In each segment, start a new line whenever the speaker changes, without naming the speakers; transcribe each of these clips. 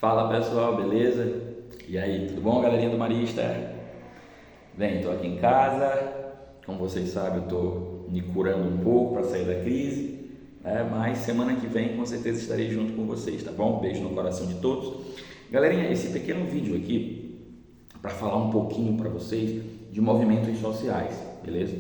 Fala pessoal, beleza? E aí, tudo bom, galerinha do Marista? Bem, estou aqui em casa, como vocês sabem, eu estou me curando um pouco para sair da crise, mas semana que vem com certeza estarei junto com vocês, tá bom? Beijo no coração de todos. Galerinha, esse pequeno vídeo aqui para falar um pouquinho para vocês de movimentos sociais, beleza?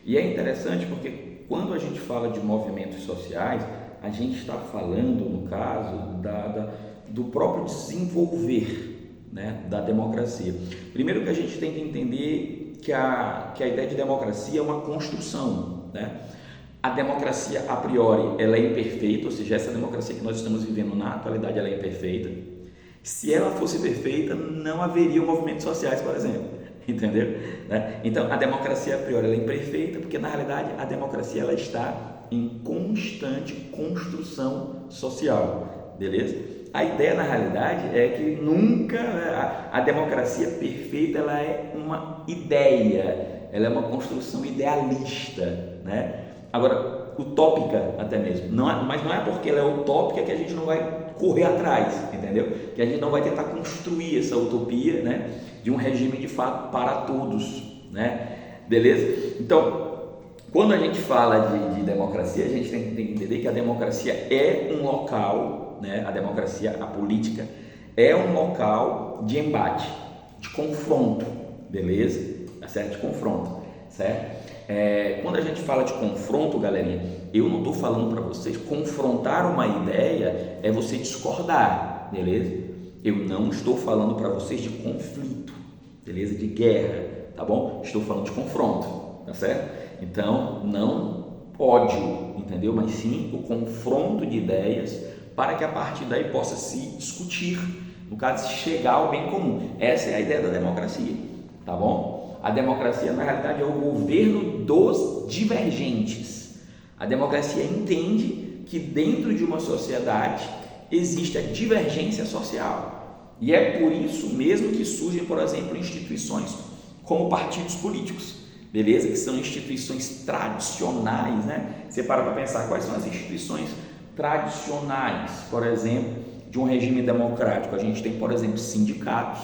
E é interessante porque quando a gente fala de movimentos sociais, a gente está falando, no caso, do próprio desenvolver, da democracia. Primeiro que a gente tem que entender que a ideia de democracia é uma construção, A democracia a priori ela é imperfeita, ou seja, essa democracia que nós estamos vivendo na atualidade ela é imperfeita. Se ela fosse perfeita, não haveria movimentos sociais, por exemplo, entendeu? Então a democracia a priori ela é imperfeita porque na realidade a democracia ela está em constante construção social, beleza? A ideia na realidade é que nunca a democracia perfeita ela é uma ideia, ela é uma construção idealista, Agora, utópica até mesmo, mas não é porque ela é utópica que a gente não vai correr atrás, entendeu? Que a gente não vai tentar construir essa utopia, de um regime de fato para todos, Beleza? Então, quando a gente fala de democracia, a gente tem que entender que a democracia é um local, a democracia, a política, é um local de embate, de confronto, beleza? Tá certo? De confronto, certo? Quando a gente fala de confronto, galerinha, eu não estou falando para vocês confrontar uma ideia é você discordar, beleza? Eu não estou falando para vocês de conflito, beleza? De guerra, tá bom? Estou falando de confronto, tá certo? Então, não ódio, entendeu? Mas sim o confronto de ideias para que a partir daí possa se discutir, no caso, chegar ao bem comum. Essa é a ideia da democracia, tá bom? A democracia, na realidade, é o governo dos divergentes. A democracia entende que dentro de uma sociedade existe a divergência social. E é por isso mesmo que surgem, por exemplo, instituições como partidos políticos. Beleza? Que são instituições tradicionais, Você para pensar quais são as instituições tradicionais, por exemplo, de um regime democrático. A gente tem, por exemplo, sindicatos,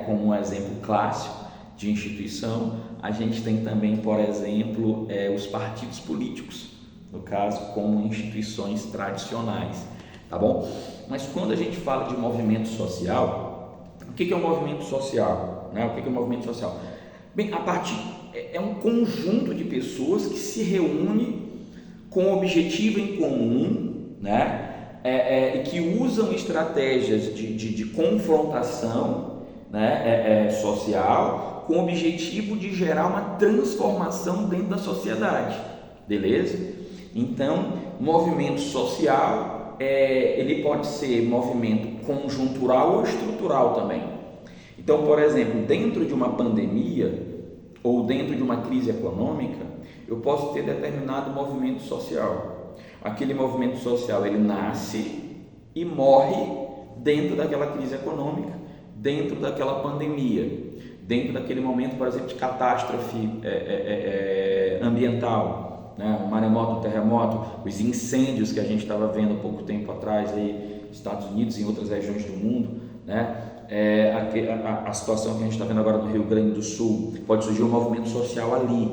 como um exemplo clássico de instituição. A gente tem também, por exemplo, os partidos políticos, no caso, como instituições tradicionais, tá bom? Mas quando a gente fala de movimento social, o que é um movimento social? O que é um movimento social? Bem, é um conjunto de pessoas que se reúne com um objetivo em comum, e que usam estratégias de confrontação, social, com o objetivo de gerar uma transformação dentro da sociedade, beleza? Então, movimento social, ele pode ser movimento conjuntural ou estrutural também. Então, por exemplo, dentro de uma pandemia ou dentro de uma crise econômica, eu posso ter determinado movimento social. Aquele movimento social, ele nasce e morre dentro daquela crise econômica, dentro daquela pandemia, dentro daquele momento, por exemplo, de catástrofe ambiental, um maremoto, um terremoto, os incêndios que a gente estava vendo há pouco tempo atrás aí, nos Estados Unidos e em outras regiões do mundo, a situação que a gente está vendo agora no Rio Grande do Sul, pode surgir um movimento social ali,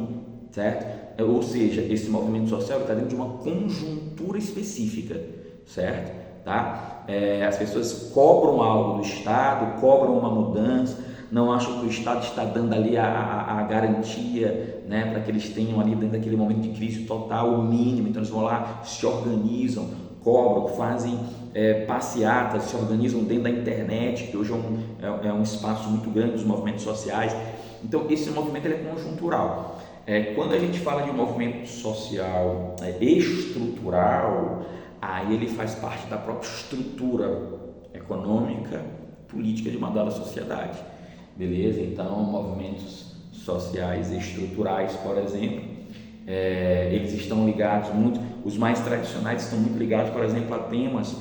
certo? Ou seja, esse movimento social está dentro de uma conjuntura específica, certo? Tá? As pessoas cobram algo do Estado, cobram uma mudança, não acham que o Estado está dando ali a garantia, para que eles tenham ali dentro daquele momento de crise total o mínimo, então eles vão lá, se organizam, cobram, fazem passeatas, se organizam dentro da internet, que hoje é um espaço muito grande dos movimentos sociais. Então esse movimento ele é conjuntural. Quando a gente fala de um movimento social estrutural, aí ele faz parte da própria estrutura econômica, política de uma dada sociedade, beleza? Então movimentos sociais estruturais, por exemplo, eles estão ligados muito, os mais tradicionais estão muito ligados, por exemplo, a temas,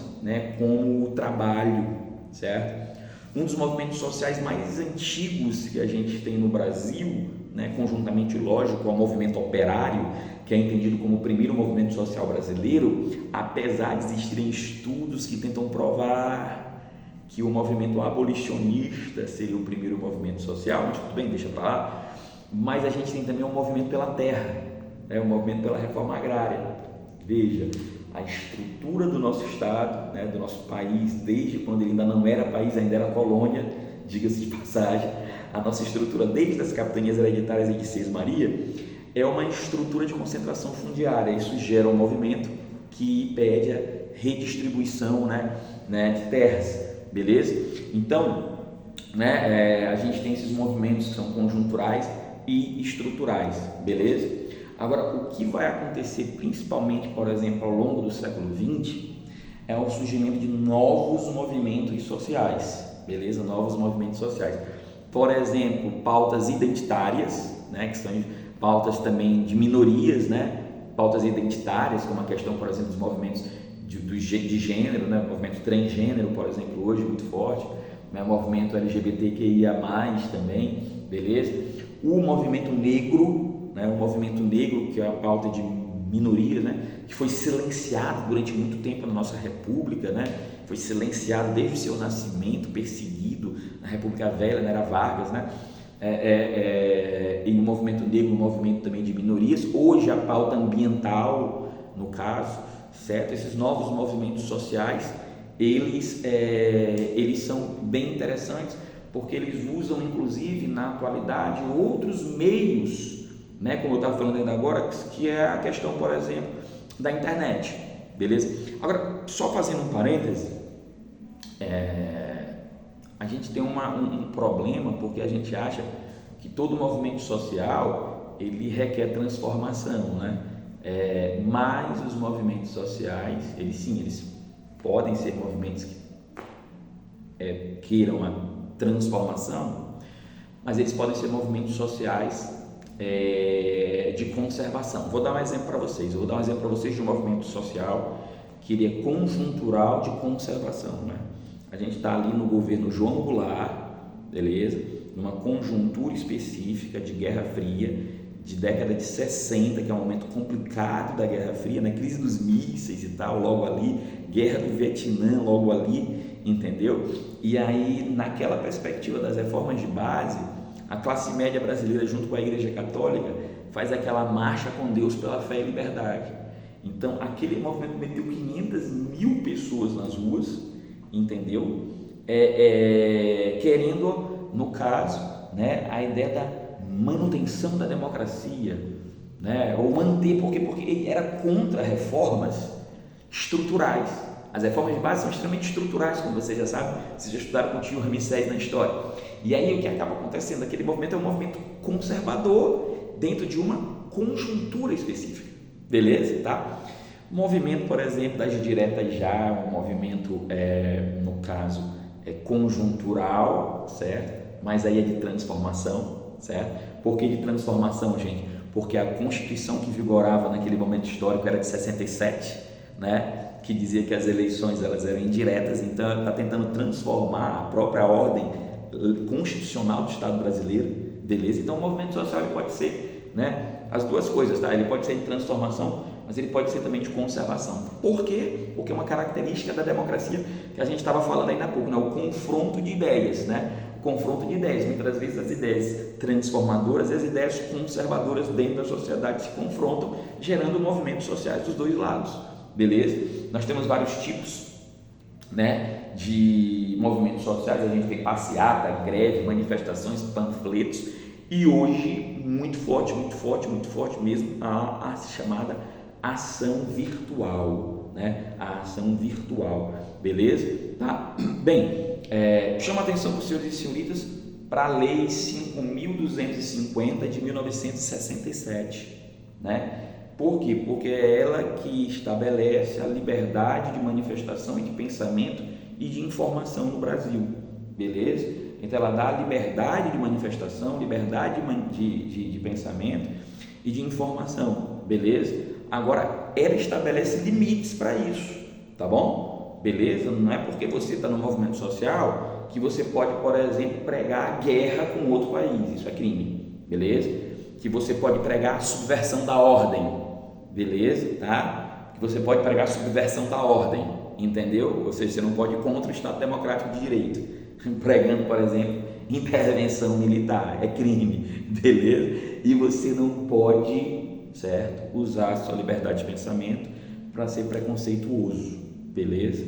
como o trabalho, certo? Um dos movimentos sociais mais antigos que a gente tem no Brasil, conjuntamente, lógico, ao movimento operário, que é entendido como o primeiro movimento social brasileiro, apesar de existirem estudos que tentam provar que o movimento abolicionista seria o primeiro movimento social, mas tudo bem, deixa para lá. Mas a gente tem também um movimento pela terra, um movimento pela reforma agrária. Veja, a estrutura do nosso Estado, do nosso país, desde quando ele ainda não era país, ainda era colônia, diga-se de passagem, a nossa estrutura desde as capitanias hereditárias e de Sesmaria é uma estrutura de concentração fundiária. Isso gera um movimento que pede a redistribuição de terras, beleza? Então, a gente tem esses movimentos que são conjunturais e estruturais, beleza? Agora, o que vai acontecer principalmente, por exemplo, ao longo do século XX é o surgimento de novos movimentos sociais, beleza? Novos movimentos sociais. Por exemplo, pautas identitárias, que são pautas também de minorias, pautas identitárias, como a questão, por exemplo, dos movimentos de gênero, o movimento transgênero, por exemplo, hoje muito forte, o movimento LGBTQIA+, também, beleza? O movimento negro, que é a pauta de minorias, que foi silenciado durante muito tempo na nossa república, foi silenciado desde o seu nascimento, perseguido na República Velha, na Era Vargas, e no movimento negro, um movimento também de minorias. Hoje a pauta ambiental, no caso, certo? Esses novos movimentos sociais, eles são bem interessantes, porque eles usam, inclusive, na atualidade, outros meios, como eu estava falando ainda agora, que é a questão, por exemplo, da internet, beleza? Agora, só fazendo um parêntese, a gente tem um problema, porque a gente acha que todo movimento social, ele requer transformação, mas os movimentos sociais, eles podem ser movimentos que queiram a transformação, mas eles podem ser movimentos sociais de conservação. Vou dar um exemplo para vocês. De um movimento social que ele é conjuntural de conservação, A gente está ali no governo João Goulart, beleza? Numa conjuntura específica de Guerra Fria, de década de 60, que é um momento complicado da Guerra Fria, crise dos mísseis e tal, logo ali, guerra do Vietnã, logo ali, entendeu? E aí, naquela perspectiva das reformas de base, a classe média brasileira, junto com a Igreja Católica, faz aquela marcha com Deus pela fé e liberdade. Então, aquele movimento meteu 500 mil pessoas nas ruas, entendeu? Querendo, no caso, a ideia da manutenção da democracia, ou manter, porque ele era contra reformas estruturais. As reformas de base são extremamente estruturais, como vocês já sabem, vocês já estudaram com o tio Ramsés na história. E aí o que acaba acontecendo? Aquele movimento é um movimento conservador dentro de uma conjuntura específica, beleza? Tá? O movimento, por exemplo, das diretas já, um movimento, no caso, conjuntural, certo? Mas aí é de transformação, certo? Por que de transformação, gente? Porque a Constituição que vigorava naquele momento histórico era de 67, que dizia que as eleições elas eram indiretas, então ela está tentando transformar a própria ordem constitucional do Estado brasileiro, beleza? Então o movimento social ele pode ser, as duas coisas, tá? Ele pode ser de transformação, mas ele pode ser também de conservação. Por quê? Porque é uma característica da democracia que a gente estava falando ainda há pouco, o confronto de ideias, o confronto de ideias, muitas vezes as ideias transformadoras e as ideias conservadoras dentro da sociedade se confrontam, gerando movimentos sociais dos dois lados, beleza? Nós temos vários tipos, de movimentos sociais. A gente tem passeata, greve, manifestações, panfletos, e hoje muito forte mesmo a chamada ação virtual, a ação virtual, beleza? Tá? Bem, chama a atenção para os senhores e senhoritas para a Lei 5.250 de 1967, Por quê? Porque é ela que estabelece a liberdade de manifestação e de pensamento e de informação no Brasil, beleza? Então ela dá a liberdade de manifestação, liberdade de pensamento e de informação, beleza? Agora, ela estabelece limites para isso, tá bom? Beleza? Não é porque você está no movimento social que você pode, por exemplo, pregar guerra com outro país, isso é crime, beleza? Que você pode pregar a subversão da ordem, beleza, tá? Que você pode pregar a subversão da ordem, entendeu? Ou seja, você não pode ir contra o Estado Democrático de Direito, pregando, por exemplo, intervenção militar, é crime, beleza? E você não pode, certo, usar a sua liberdade de pensamento para ser preconceituoso, beleza?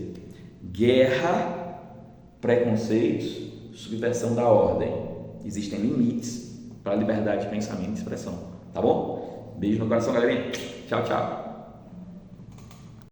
Guerra, preconceitos, subversão da ordem. Existem limites para a liberdade de pensamento e expressão, tá bom? Beijo no coração, galerinha. Tchau, tchau.